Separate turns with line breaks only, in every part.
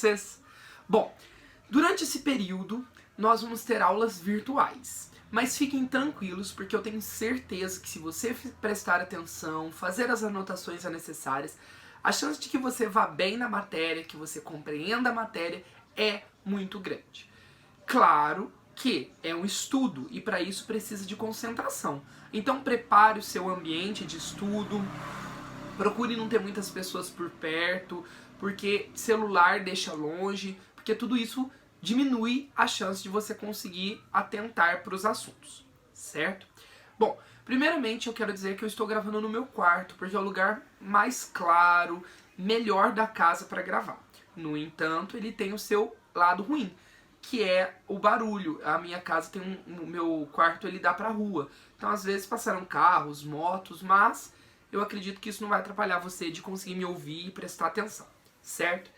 vocês? Bom, durante esse período nós vamos ter aulas virtuais, mas fiquem tranquilos porque eu tenho certeza que se você prestar atenção, fazer as anotações necessárias, a chance de que você vá bem na matéria, que você compreenda a matéria é muito grande. Claro que é um estudo e para isso precisa de concentração. Então prepare o seu ambiente de estudo, procure não ter muitas pessoas por perto, porque celular deixa longe, porque tudo isso diminui a chance de você conseguir atentar para os assuntos, certo? Bom, primeiramente eu quero dizer que eu estou gravando no meu quarto, porque é o lugar mais claro, melhor da casa para gravar. No entanto, ele tem o seu lado ruim, que é o barulho. A minha casa tem o meu quarto ele dá pra rua. Então às vezes passaram carros, motos, mas eu acredito que isso não vai atrapalhar você de conseguir me ouvir e prestar atenção, certo?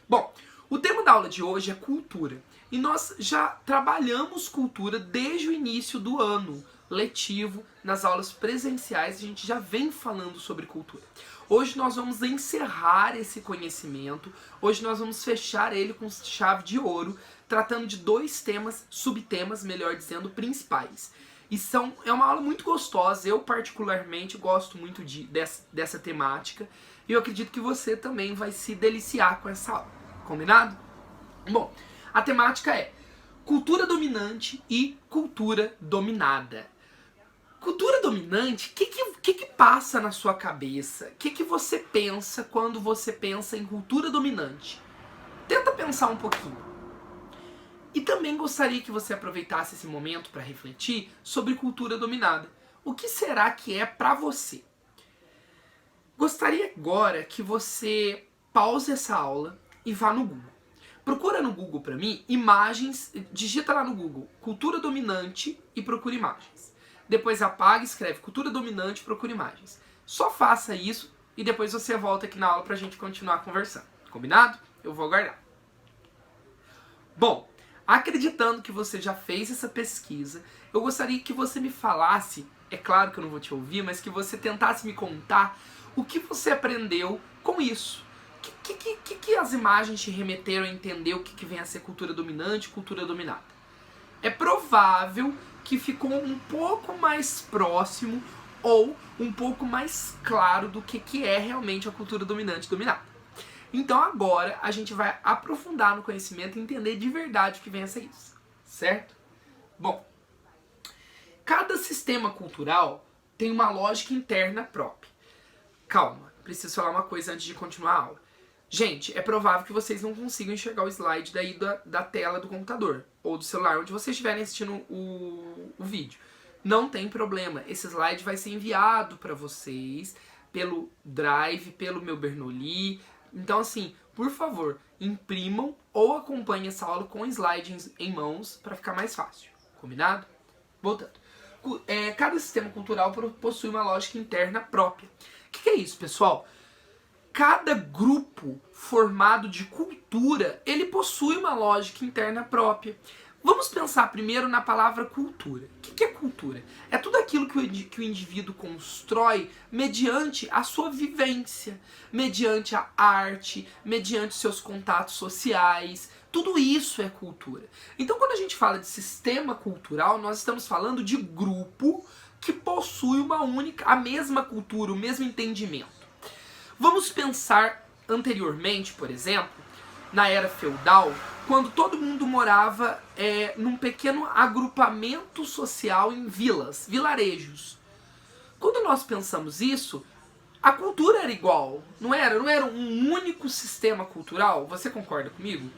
Bom, o tema da aula de hoje é cultura. E nós já trabalhamos cultura desde o início do ano letivo, nas aulas presenciais, a gente já vem falando sobre cultura. Hoje nós vamos encerrar esse conhecimento, hoje nós vamos fechar ele com chave de ouro, tratando de dois temas, subtemas, melhor dizendo, principais. E é uma aula muito gostosa, eu particularmente gosto muito dessa temática, e eu acredito que você também vai se deliciar com essa aula, combinado? Bom, a temática é cultura dominante e cultura dominada. Cultura dominante, o que passa na sua cabeça? O que você pensa quando você pensa em cultura dominante? Tenta pensar um pouquinho. E também gostaria que você aproveitasse esse momento para refletir sobre cultura dominada. O que será que é para você? Gostaria agora que você pause essa aula e vá no Google. Procura no Google para mim imagens, digita lá no Google cultura dominante e procura imagens. Depois apaga e escreve cultura dominante e procura imagens. Só faça isso e depois você volta aqui na aula pra gente continuar conversando. Combinado? Eu vou aguardar. Bom, acreditando que você já fez essa pesquisa, eu gostaria que você me falasse, é claro que eu não vou te ouvir, mas que você tentasse me contar o que você aprendeu com isso. Que as imagens te remeteram a entender o que vem a ser cultura dominante e cultura dominada? É provável que ficou um pouco mais próximo ou um pouco mais claro do que é realmente a cultura dominante e dominada. Então agora a gente vai aprofundar no conhecimento e entender de verdade o que vem a ser isso, certo? Bom, cada sistema cultural tem uma lógica interna própria. Calma, preciso falar uma coisa antes de continuar a aula. Gente, é provável que vocês não consigam enxergar o slide daí da tela do computador ou do celular, onde vocês estiverem assistindo o vídeo. Não tem problema, esse slide vai ser enviado para vocês pelo Drive, pelo meu Bernoulli. Então assim, por favor, imprimam ou acompanhem essa aula com slides em mãos para ficar mais fácil, combinado? Voltando. Cada sistema cultural possui uma lógica interna própria. O que é isso, pessoal? Cada grupo formado de cultura, ele possui uma lógica interna própria. Vamos pensar primeiro na palavra cultura. O que é cultura? É tudo aquilo que o indivíduo constrói mediante a sua vivência, mediante a arte, mediante seus contatos sociais. Tudo isso é cultura. Então quando a gente fala de sistema cultural, nós estamos falando de grupo que possui a mesma cultura, o mesmo entendimento. Vamos pensar anteriormente, por exemplo, na era feudal, quando todo mundo morava num pequeno agrupamento social em vilas, vilarejos. Quando nós pensamos isso, a cultura era igual, não era um único sistema cultural? Você concorda comigo?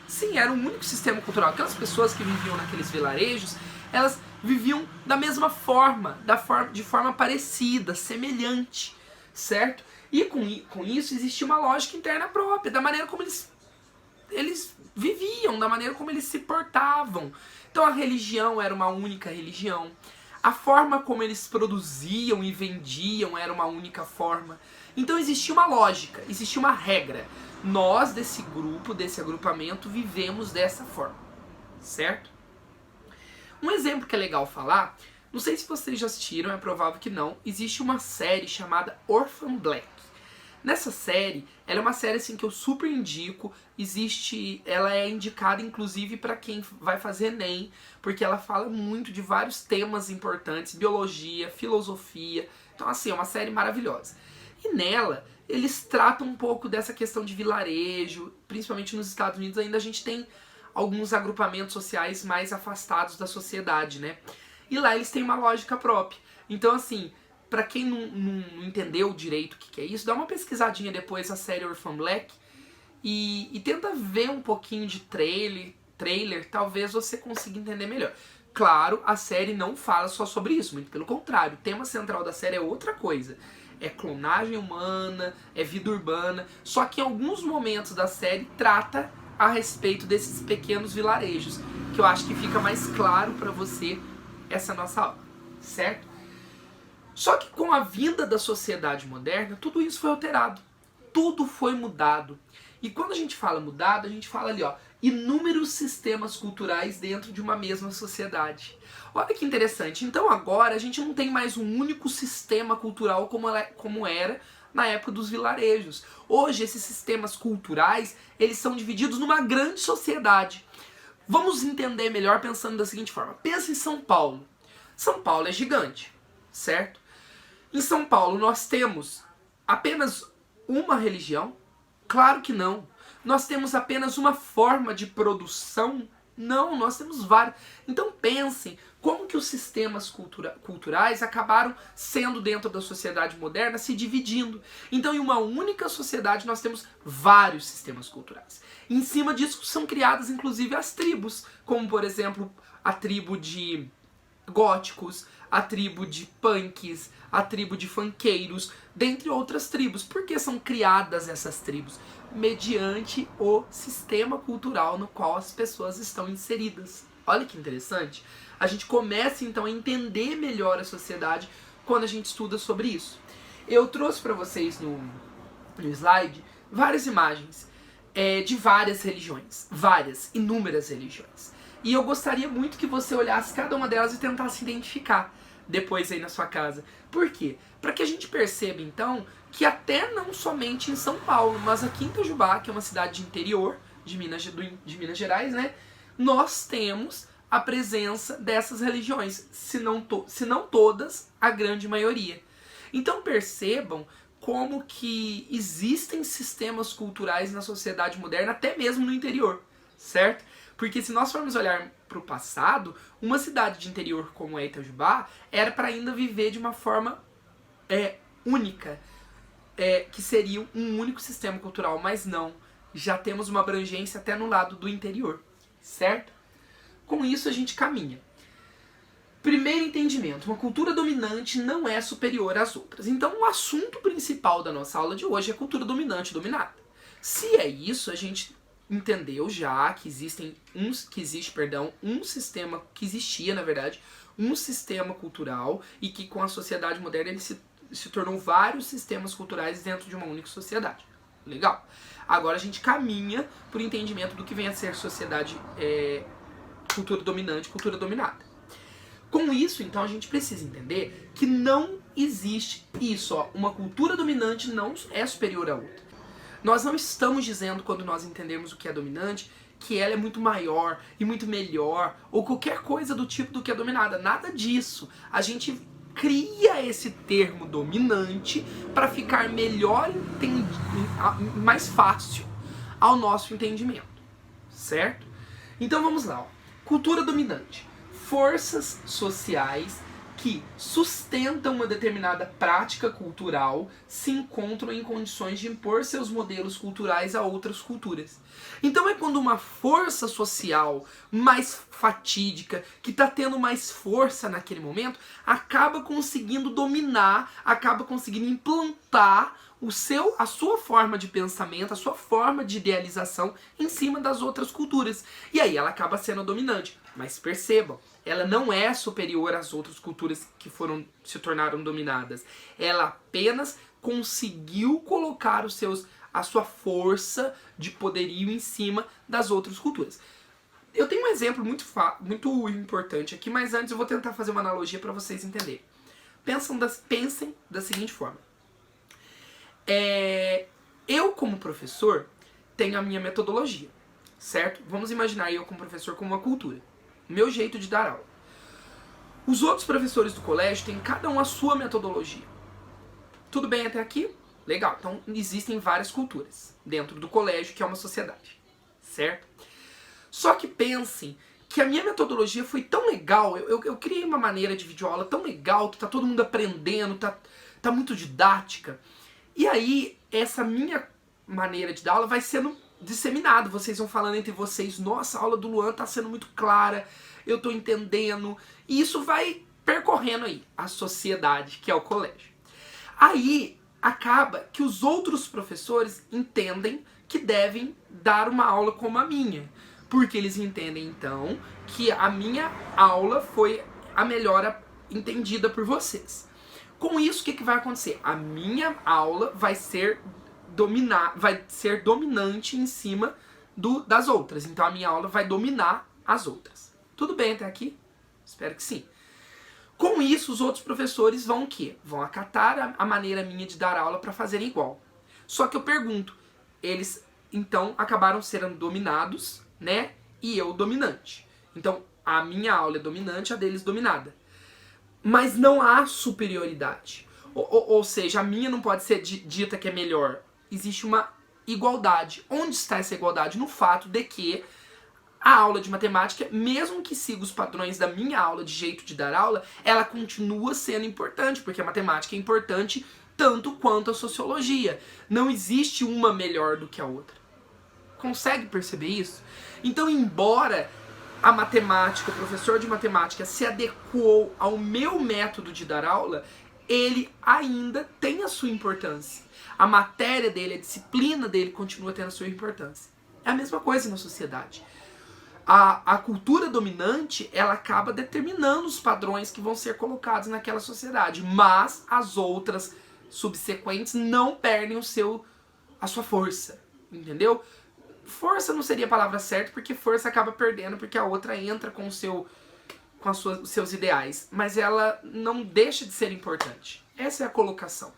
Sim, era um único sistema cultural. Aquelas pessoas que viviam naqueles vilarejos, elas viviam da mesma forma, de forma parecida, semelhante, certo? E com isso existia uma lógica interna própria, da maneira como eles viviam, da maneira como eles se portavam. Então a religião era uma única religião. A forma como eles produziam e vendiam era uma única forma. Então existia uma lógica, existia uma regra. Nós, desse grupo, desse agrupamento, vivemos dessa forma, certo? Um exemplo que é legal falar, não sei se vocês já assistiram, é provável que não, existe uma série chamada Orphan Black. Nessa série, ela é uma série assim que eu super indico, ela é indicada inclusive para quem vai fazer Enem, porque ela fala muito de vários temas importantes, biologia, filosofia, então assim, é uma série maravilhosa. E nela, eles tratam um pouco dessa questão de vilarejo, principalmente nos Estados Unidos ainda a gente tem alguns agrupamentos sociais mais afastados da sociedade, né? E lá eles têm uma lógica própria. Então assim, pra quem não entendeu direito o que é isso, dá uma pesquisadinha depois na série Orphan Black e tenta ver um pouquinho de trailer, talvez você consiga entender melhor. Claro, a série não fala só sobre isso, muito pelo contrário, o tema central da série é outra coisa. É clonagem humana, é vida urbana, só que em alguns momentos da série trata a respeito desses pequenos vilarejos, que eu acho que fica mais claro pra você essa nossa aula, certo? Só que com a vinda da sociedade moderna, tudo isso foi alterado. Tudo foi mudado. E quando a gente fala mudado, a gente fala ali, ó, inúmeros sistemas culturais dentro de uma mesma sociedade. Olha que interessante. Então agora a gente não tem mais um único sistema cultural como era na época dos vilarejos. Hoje esses sistemas culturais, eles são divididos numa grande sociedade. Vamos entender melhor pensando da seguinte forma. Pensa em São Paulo. São Paulo é gigante, certo? Em São Paulo nós temos apenas uma religião? Claro que não. Nós temos apenas uma forma de produção? Não, nós temos várias. Então pensem como que os sistemas culturais acabaram sendo dentro da sociedade moderna se dividindo. Então em uma única sociedade nós temos vários sistemas culturais. Em cima disso são criadas inclusive as tribos, como por exemplo a tribo de góticos, a tribo de punks, a tribo de funkeiros, dentre outras tribos. Por que são criadas essas tribos? Mediante o sistema cultural no qual as pessoas estão inseridas. Olha que interessante. A gente começa então a entender melhor a sociedade quando a gente estuda sobre isso. Eu trouxe para vocês no slide várias imagens de várias religiões, inúmeras religiões. E eu gostaria muito que você olhasse cada uma delas e tentasse identificar depois aí na sua casa. Por quê? Para que a gente perceba então que até não somente em São Paulo, mas aqui em Itajubá, que é uma cidade de interior de Minas Gerais, né, nós temos a presença dessas religiões, se não todas, a grande maioria. Então percebam como que existem sistemas culturais na sociedade moderna, até mesmo no interior, certo? Porque se nós formos olhar para o passado, uma cidade de interior como é Itajubá era para ainda viver de uma forma única, que seria um único sistema cultural, mas não. Já temos uma abrangência até no lado do interior, certo? Com isso a gente caminha. Primeiro entendimento, uma cultura dominante não é superior às outras. Então o assunto principal da nossa aula de hoje é cultura dominante e dominada. Se é isso, a gente entendeu já que existia, na verdade, um sistema cultural e que com a sociedade moderna ele se tornou vários sistemas culturais dentro de uma única sociedade. Legal. Agora a gente caminha para o entendimento do que vem a ser sociedade, cultura dominante e cultura dominada. Com isso, então, a gente precisa entender que não existe isso, ó, uma cultura dominante não é superior à outra. Nós não estamos dizendo, quando nós entendemos o que é dominante, que ela é muito maior e muito melhor, ou qualquer coisa do tipo do que é dominada. Nada disso. A gente cria esse termo dominante para ficar melhor mais fácil ao nosso entendimento, certo? Então vamos lá, ó. Cultura dominante. Forças sociais que sustentam uma determinada prática cultural se encontram em condições de impor seus modelos culturais a outras culturas. Então é quando uma força social mais fatídica, que está tendo mais força naquele momento, acaba conseguindo dominar, acaba conseguindo implantar a sua forma de pensamento, a sua forma de idealização em cima das outras culturas. E aí ela acaba sendo dominante. Mas percebam, ela não é superior às outras culturas que se tornaram dominadas. Ela apenas conseguiu colocar a sua força de poderio em cima das outras culturas. Eu tenho um exemplo muito importante aqui, mas antes eu vou tentar fazer uma analogia para vocês entenderem. Pensem da seguinte forma. Eu, como professor, tenho a minha metodologia, certo? Vamos imaginar eu, como professor, como uma cultura. Meu jeito de dar aula. Os outros professores do colégio têm cada um a sua metodologia. Tudo bem até aqui? Legal. Então, existem várias culturas dentro do colégio, que é uma sociedade, certo? Só que pensem que a minha metodologia foi tão legal, eu criei uma maneira de videoaula tão legal, que tá todo mundo aprendendo, tá muito didática. E aí, essa minha maneira de dar aula vai sendo disseminada. Vocês vão falando entre vocês, nossa, a aula do Luan tá sendo muito clara, eu tô entendendo. E isso vai percorrendo aí a sociedade, que é o colégio. Aí, acaba que os outros professores entendem que devem dar uma aula como a minha. Porque eles entendem, então, que a minha aula foi a melhor entendida por vocês. Com isso, o que vai acontecer? A minha aula vai ser dominante em cima das outras. Então, a minha aula vai dominar as outras. Tudo bem até aqui? Espero que sim. Com isso, os outros professores vão o quê? Vão acatar a maneira minha de dar aula para fazerem igual. Só que eu pergunto, eles, então, acabaram sendo dominados, né? E eu dominante. Então, a minha aula é dominante, a deles dominada. Mas não há superioridade. Ou seja, a minha não pode ser dita que é melhor. Existe uma igualdade. Onde está essa igualdade? No fato de que a aula de matemática, mesmo que siga os padrões da minha aula, de jeito de dar aula, ela continua sendo importante, porque a matemática é importante tanto quanto a sociologia. Não existe uma melhor do que a outra. Consegue perceber isso? Então, embora a matemática, o professor de matemática se adequou ao meu método de dar aula, ele ainda tem a sua importância. A matéria dele, a disciplina dele continua tendo a sua importância. É a mesma coisa na sociedade. A cultura dominante, ela acaba determinando os padrões que vão ser colocados naquela sociedade, mas as outras subsequentes não perdem a sua força, entendeu? Força não seria a palavra certa, porque força acaba perdendo, porque a outra entra com os seus ideais, mas ela não deixa de ser importante. Essa é a colocação,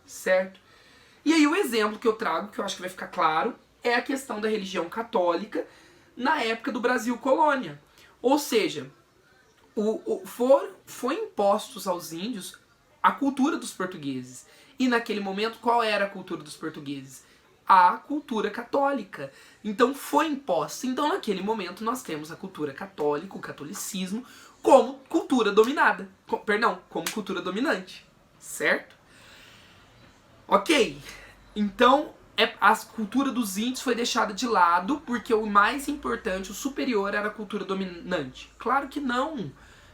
certo? E aí o exemplo que eu trago, que eu acho que vai ficar claro, é a questão da religião católica na época do Brasil colônia. Ou seja, foi impostos aos índios a cultura dos portugueses. E naquele momento, qual era a cultura dos portugueses? A cultura católica. Então foi imposta. Então naquele momento nós temos a cultura católica, o catolicismo, como cultura dominada. Como cultura dominante. Certo? Ok. Então a cultura dos índios foi deixada de lado porque o mais importante, o superior, era a cultura dominante. Claro que não.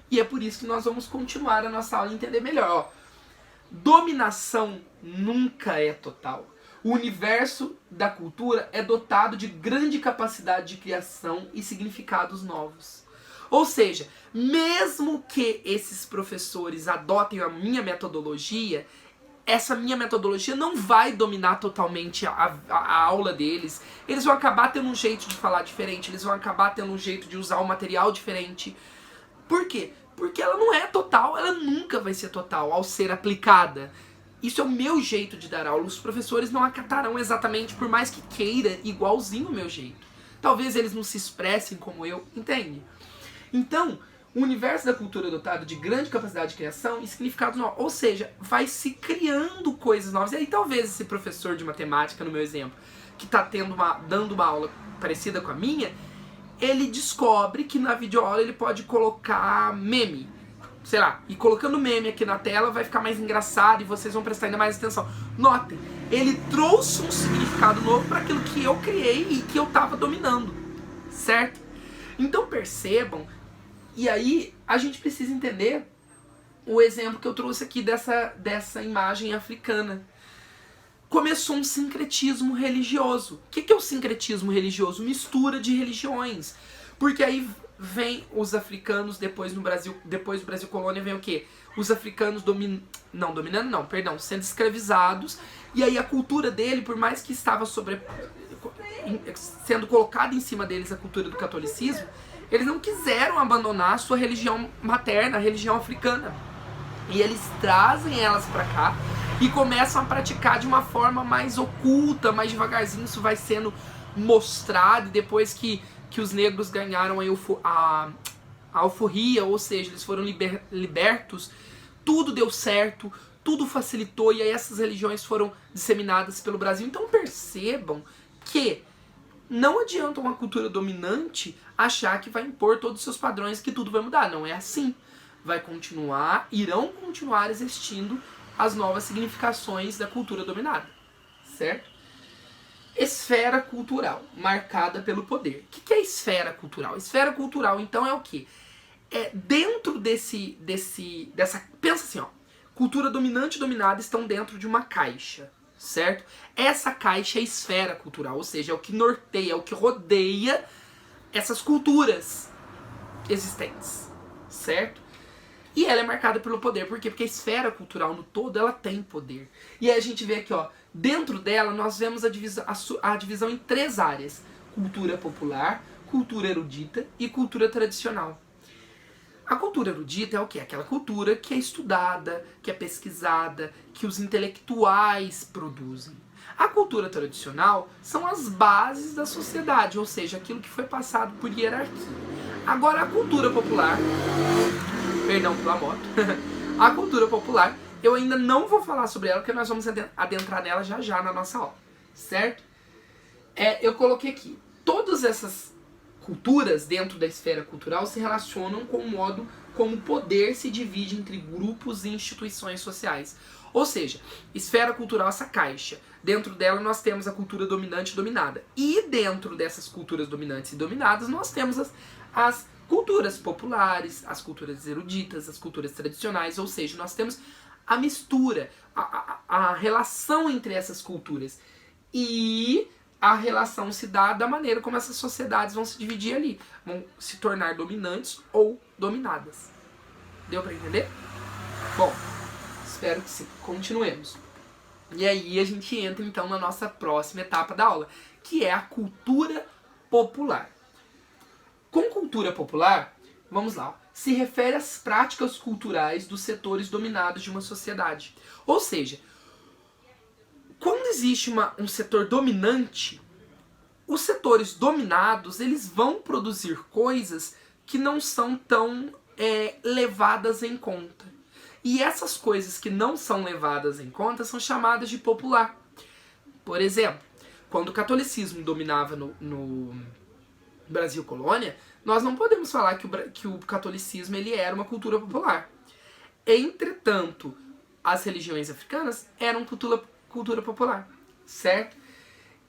E é por isso que nós vamos continuar a nossa aula e entender melhor. Ó, dominação nunca é total. O universo da cultura é dotado de grande capacidade de criação e significados novos. Ou seja, mesmo que esses professores adotem a minha metodologia, essa minha metodologia não vai dominar totalmente a aula deles. Eles vão acabar tendo um jeito de falar diferente, eles vão acabar tendo um jeito de usar o material diferente. Por quê? Porque ela não é total, ela nunca vai ser total ao ser aplicada. Isso é o meu jeito de dar aula. Os professores não acatarão exatamente, por mais que queira, igualzinho o meu jeito. Talvez eles não se expressem como eu, entende? Então, o universo da cultura é dotado de grande capacidade de criação e significados novos. Ou seja, vai se criando coisas novas. E aí talvez esse professor de matemática, no meu exemplo, que está dando uma aula parecida com a minha, ele descobre que na videoaula ele pode colocar meme. Sei lá, e colocando meme aqui na tela vai ficar mais engraçado e vocês vão prestar ainda mais atenção. Notem, ele trouxe um significado novo para aquilo que eu criei e que eu estava dominando, certo? Então percebam, e aí a gente precisa entender o exemplo que eu trouxe aqui dessa imagem africana. Começou um sincretismo religioso. O que é o sincretismo religioso? Mistura de religiões. Porque aí vem os africanos, depois do Brasil colônia, vem o quê? Os africanos sendo escravizados, e aí a cultura dele, por mais que estava sendo colocada em cima deles a cultura do catolicismo, eles não quiseram abandonar a sua religião materna, a religião africana. E eles trazem elas pra cá, e começam a praticar de uma forma mais oculta, mais devagarzinho isso vai sendo mostrado, e depois que os negros ganharam a alforria, ou seja, eles foram libertos, tudo deu certo, tudo facilitou, e aí essas religiões foram disseminadas pelo Brasil. Então percebam que não adianta uma cultura dominante achar que vai impor todos os seus padrões, que tudo vai mudar. Não é assim. Irão continuar existindo as novas significações da cultura dominada, certo? Esfera cultural, marcada pelo poder. O que é esfera cultural? Esfera cultural, então, é o quê? É dentro dessa... Pensa assim, ó. Cultura dominante e dominada estão dentro de uma caixa, certo? Essa caixa é esfera cultural, ou seja, é o que norteia, é o que rodeia essas culturas existentes, certo? E ela é marcada pelo poder. Por quê? Porque a esfera cultural no todo, ela tem poder. E aí a gente vê aqui, ó, dentro dela nós vemos a divisão em 3 áreas. Cultura popular, cultura erudita e cultura tradicional. A cultura erudita é o quê? Aquela cultura que é estudada, que é pesquisada, que os intelectuais produzem. A cultura tradicional são as bases da sociedade, ou seja, aquilo que foi passado por hierarquia. Agora a cultura popular... Perdão pela moto. A cultura popular, eu ainda não vou falar sobre ela, porque nós vamos adentrar nela já na nossa aula, certo? Eu coloquei aqui, todas essas culturas dentro da esfera cultural se relacionam com o modo como o poder se divide entre grupos e instituições sociais. Ou seja, esfera cultural, essa caixa. Dentro dela nós temos a cultura dominante e dominada. E dentro dessas culturas dominantes e dominadas nós temos as culturas populares, as culturas eruditas, as culturas tradicionais, ou seja, nós temos a mistura, a relação entre essas culturas. E a relação se dá da maneira como essas sociedades vão se dividir ali. Vão se tornar dominantes ou dominadas. Deu pra entender? Bom, espero que continuemos. E aí a gente entra então na nossa próxima etapa da aula, que é a cultura popular. Com cultura popular, vamos lá, se refere às práticas culturais dos setores dominados de uma sociedade. Ou seja, quando existe um setor dominante, os setores dominados eles vão produzir coisas que não são tão levadas em conta. E essas coisas que não são levadas em conta são chamadas de popular. Por exemplo, quando o catolicismo dominava no Brasil colônia, nós não podemos falar que o catolicismo ele era uma cultura popular. Entretanto, as religiões africanas eram cultura popular, certo?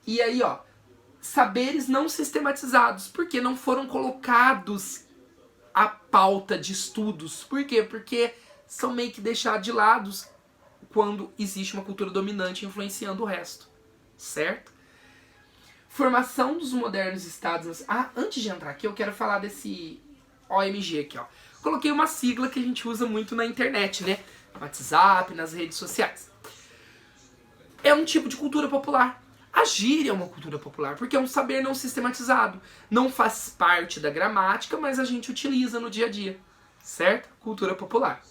E aí, ó, saberes não sistematizados, porque não foram colocados à pauta de estudos. Por quê? Porque são meio que deixados de lado quando existe uma cultura dominante influenciando o resto, certo? Formação dos modernos estados... antes de entrar aqui, eu quero falar desse OMG aqui, ó. Coloquei uma sigla que a gente usa muito na internet, né? No WhatsApp, nas redes sociais. É um tipo de cultura popular. A gíria é uma cultura popular, porque é um saber não sistematizado. Não faz parte da gramática, mas a gente utiliza no dia a dia, certo? Cultura popular.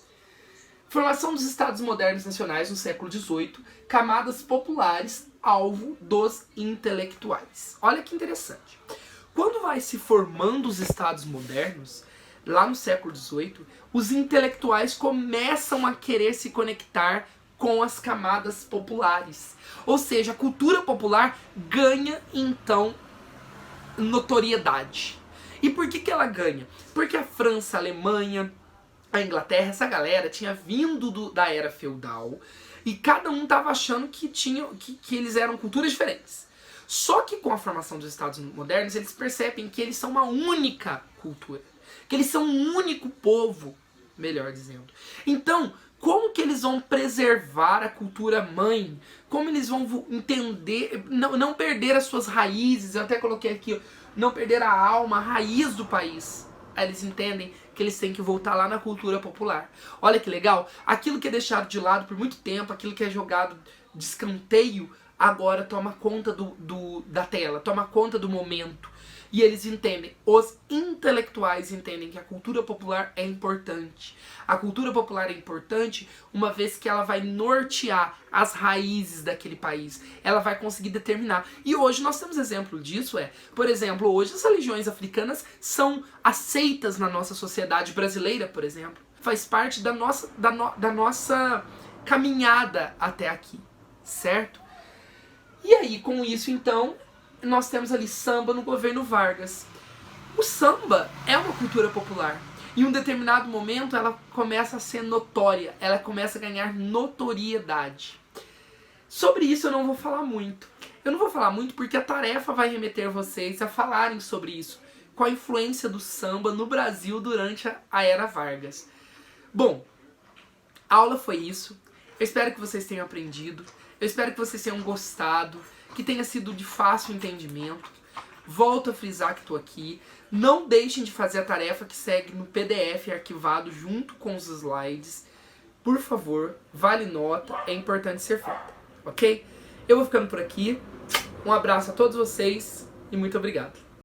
Formação dos estados modernos nacionais no século XVIII, camadas populares, alvo dos intelectuais. Olha que interessante. Quando vai se formando os estados modernos, lá no século XVIII, os intelectuais começam a querer se conectar com as camadas populares. Ou seja, a cultura popular ganha, então, notoriedade. E por que ela ganha? Porque a França, a Alemanha, a Inglaterra, essa galera tinha vindo da era feudal e cada um estava achando que eles eram culturas diferentes. Só que com a formação dos estados modernos, eles percebem que eles são uma única cultura. Que eles são um único povo, melhor dizendo. Então, como que eles vão preservar a cultura mãe? Como eles vão entender, não perder as suas raízes? Eu até coloquei aqui, não perder a alma, a raiz do país. Aí eles entendem que eles têm que voltar lá na cultura popular. Olha que legal, aquilo que é deixado de lado por muito tempo, aquilo que é jogado de escanteio, agora toma conta da tela, toma conta do momento. E eles entendem, os intelectuais entendem que a cultura popular é importante. A cultura popular é importante uma vez que ela vai nortear as raízes daquele país. Ela vai conseguir determinar. E hoje nós temos exemplo disso, por exemplo, hoje as religiões africanas são aceitas na nossa sociedade brasileira, por exemplo. Faz parte da nossa caminhada até aqui, certo? E aí, com isso, então, nós temos ali samba no governo Vargas. O samba é uma cultura popular. Em um determinado momento, ela começa a ser notória, ela começa a ganhar notoriedade. Sobre isso eu não vou falar muito. Eu não vou falar muito porque a tarefa vai remeter vocês a falarem sobre isso. Qual a influência do samba no Brasil durante a Era Vargas. Bom, a aula foi isso. Eu espero que vocês tenham aprendido. Eu espero que vocês tenham gostado. Que tenha sido de fácil entendimento. Volto a frisar que estou aqui. Não deixem de fazer a tarefa que segue no PDF arquivado junto com os slides. Por favor, vale nota, é importante ser feita, ok? Eu vou ficando por aqui. Um abraço a todos vocês e muito obrigado.